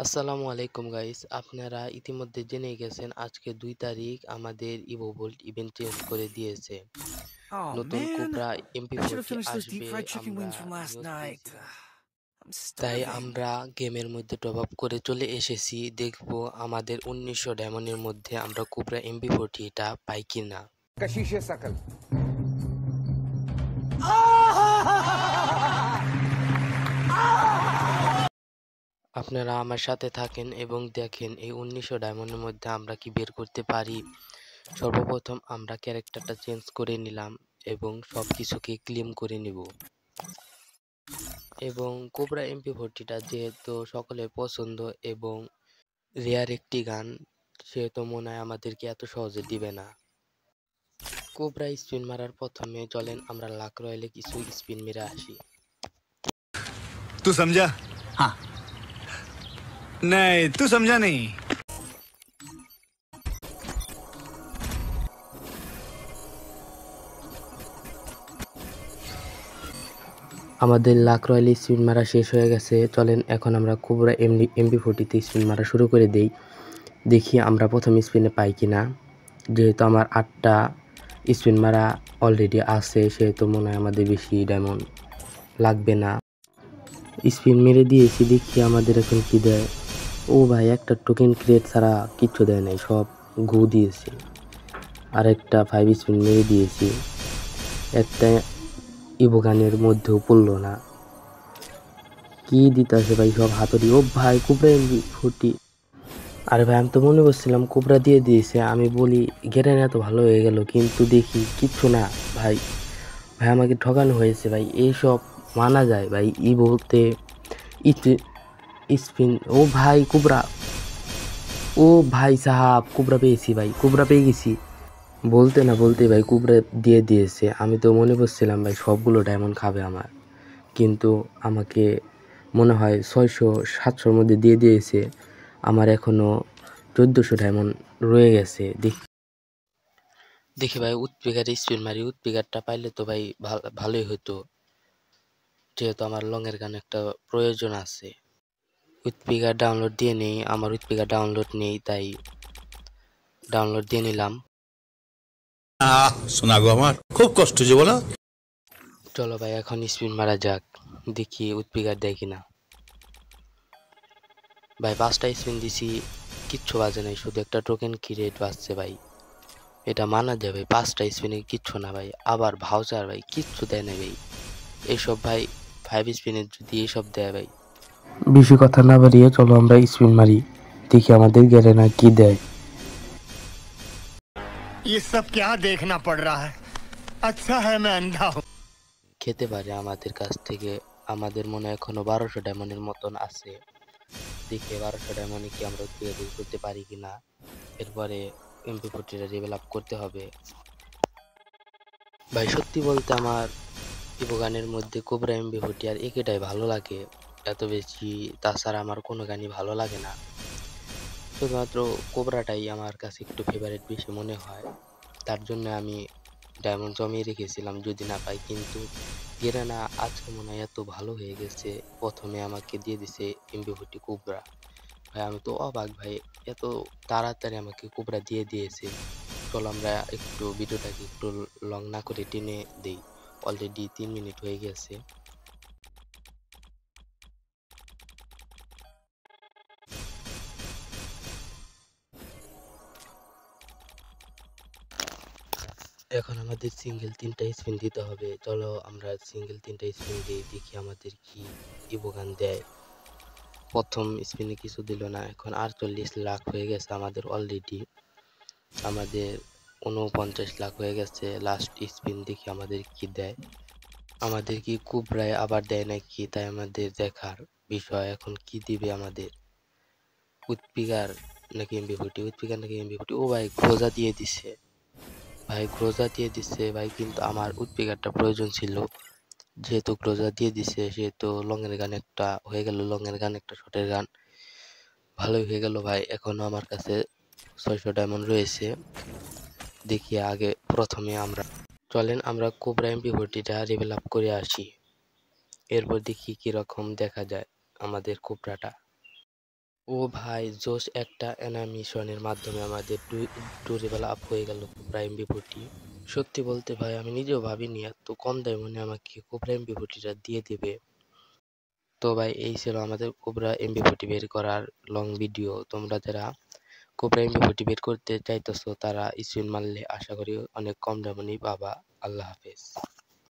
আসসালামু আলাইকুম গাইস, আপনারা ইতিমধ্যে জেনে গেছেন আজকে 2 তারিখ আমাদের ইভোভোল্ট ইভেন্ট চেঞ্জ করে দিয়েছে। Oh নতুন man, cobra I should have MP40 finished those deep আসবে fried chicken আমরা wings from last news night. পেয়েছিলাম। I'm তাই starving. আমরা গেমের মধ্যে টপ আপ করে চলে এসেছি, দেখবো আমাদের 1900 ডায়মন্ডের মধ্যে আমরা কোবরা MP40টা পাই কিনা। कशिश सकल আপনারা আমার সাথে থাকেন এবং দেখেন এই 1900 ডায়মন্ডের মধ্যে আমরা কি বের করতে পারি। সর্বপ্রথম আমরা ক্যারেক্টারটা চেঞ্জ করে নিলাম এবং সবকিছুকে ক্লেম করে নিব। এবং কোবরা MP40টা যেহেতু সকলের পছন্দ এবং রেয়ার একটি গান, সেহেতু মনে হয় আমাদেরকে এত সহজে দিবে না। কোবরা স্পিন মারার প্রথমে চলেন আমরা লাক রয়েলে কিছু স্পিন মেরে আসি। तू समझा? हाँ। नहीं, तू समझा नहीं। আমাদের লাক রয়েলে স্পিন মারা শেষ হয়ে গেছে, চলেন এখন আমরা কোবরা MP40তে স্পিন মারা শুরু করে দেই। দেখি আমরা প্রথম স্পিনে পাই কিনা। যেহেতু আমার 8টা স্পিন মারা অলরেডি আছে, সেহেতু মনে হয় আমাদের বেশি ডায়মন্ড লাগবে না। স্পিন মেরে দিয়েছি, দেখি আমাদের এখন কি দেয়। ও ভাই, একটা টোকেন ক্রিয়েট ছাড়া কিচ্ছু দেয় নাই, সব গু দিয়েছে। আর একটা 5 স্পিন মেরে দিয়েছি, একটা ইভোগানের মধ্যেও পড়লো না। কি দিতেছে ভাই, সব হাতুড়ি। ও ভাই, কোবরা MP40। আরে ভাই, আমি তো মনে করছিলাম কোবরা দিয়ে দিয়েছে, আমি বলি গেরেন এত ভালো হয়ে গেল, কিন্তু দেখি কিচ্ছু না। ভাই ভাই আমাকে ঠকানো হয়েছে ভাই, এইসব মানা যায় ভাই। বলতে স্পিন। ও ভাই কোবরা, ও ভাই সাহাব, কোবরা পেয়েছি ভাই, কোবরা পেয়ে গেছি। বলতে না বলতে ভাই কোবরা দিয়ে দিয়েছে। আমি তো মনে করছিলাম ভাই সবগুলো ডায়মন্ড খাবে আমার, কিন্তু আমাকে মনে হয় 600-700-র মধ্যে দিয়ে দিয়েছে। আমার এখনো 1400 ডায়মন্ড রয়ে গেছে। দেখি ভাই উৎপিকার স্পিন মারি, উৎপিকারটা পাইলে তো ভাই ভালোই হতো, যেহেতু আমার লংয়ের গান একটা প্রয়োজন আছে। উৎপিকার ডাউনলোড দিয়ে নেই, আমার উৎপিকার ডাউনলোড নেই, তাই ডাউনলোড দিয়ে নিলাম। सुना गो हमार खूब कष्ट जो बोला। চলো ভাই এখন স্পিন মারা যাক, দেখি উৎপিকার দেয় কিনা। ভাই 5টা স্পিন দিছি, কিচ্ছু বাজে নাই, শুধু একটা টোকেন ক্রিয়েট বাজছে ভাই। এটা মানা যায় ভাই, 5টা স্পিনে কিচ্ছু না ভাই। আবার ভাউচার ভাই কিচ্ছু দেয় না ভাই। এইসব ভাই 5 স্পিনের যদি এইসব দেয় ভাই। বেশি কথা না বাড়িয়ে চলো আমরা স্পিন মারি, দেখি আমাদের গেরেনা কি দেয়। ये सब क्या देखना पड़ रहा है? अच्छा है मैं अंधा हूँ। খেতে পারে আমাদের কাছ থেকে। আমাদের মনে হয় এখনো 1200 ডায়মন্ডের মতন আছে। দেখি 1200 ডায়মন্ডে কি আমরা উৎপীড়িত করতে পারি কিনা। এরপরে MP40টা ডেভেলপ করতে হবে। ভাই সত্যি বলতে আমার ইভো গানের মধ্যে কোবরা MP40 আর একেটাই ভালো লাগে এত বেশি। তাছাড়া আমার কোনো গানই ভালো লাগে না, শুধুমাত্র কোবরাটাই আমার কাছে একটু ফেভারিট বেশি মনে হয়। তার জন্য আমি ডায়মন্ড জমিয়ে রেখেছিলাম যদি না পাই, কিন্তু গেরানা আজকে মনে হয় এত ভালো হয়ে গেছে। প্রথমে আমাকে দিয়ে দিছে MP40 কোবরা। ভাই আমি তো অবাক ভাই, এত তাড়াতাড়ি আমাকে কোবরা দিয়ে দিয়েছে। চলো আমরা একটু ভিডিওটাকে একটু লং না করে টেনে দেই, অলরেডি 3 মিনিট হয়ে গেছে। এখন আমাদের সিঙ্গেল 3টা স্পিন দিতে হবে। চলো আমরা সিঙ্গেল 3টা স্পিন দিই, দেখি আমাদের কি ইভোগান দেয়। প্রথম স্পিনে কিছু দিল না, এখন 48 লাখ হয়ে গেছে আমাদের অলরেডি। আমাদের 49 লাখ হয়ে গেছে। লাস্ট স্পিন দেখি আমাদের কি দেয়। আমাদের কি কুবরায় আবার দেয় নাকি, তাই আমাদের দেখার বিষয়। এখন কি দিবে আমাদের, উৎপিকার নাকি MP40, উৎপিকার নাকি MP40। ও ভাই গ্রোজা দিয়ে দিছে ভাই, গ্রোজা দিয়ে দিছে ভাই, কিন্তু আমার উৎপিকারটা প্রয়োজন ছিল। যেহেতু গ্রোজা দিয়ে দিছে সেহেতু লংয়ের গান একটা হয়ে গেল, লংয়ের গান একটা শর্টের গান ভালোই হয়ে গেল ভাই। এখনো আমার কাছে 600 ডায়মন্ড রয়েছে। দেখি আগে প্রথমে আমরা চলেন আমরা কোবরা MP40টা লেভেল আপ করে আসি, এরপর দেখি কিরকম দেখা যায় আমাদের কোবরাটা। ও ভাই জোশ একটা অ্যানিমেশনের মাধ্যমে আমাদের ডুরেবল আপ হয়ে গেল কোবরা এমবি40। সত্যি বলতে ভাই আমি নিজেও ভাবিনি এত কম দামে মনে হয় আমাকে কোবরা এমবি40টা দিয়ে দিবে। তো ভাই এই ছিল আমাদের কোবরা এমবি40 বের করার লং ভিডিও। তোমরা যারা কোবরা এমবি40 বের করতে চাইতেছো তারা স্পিন মারলে আশা করি অনেক কম দামে পাবা। আল্লাহ হাফেজ।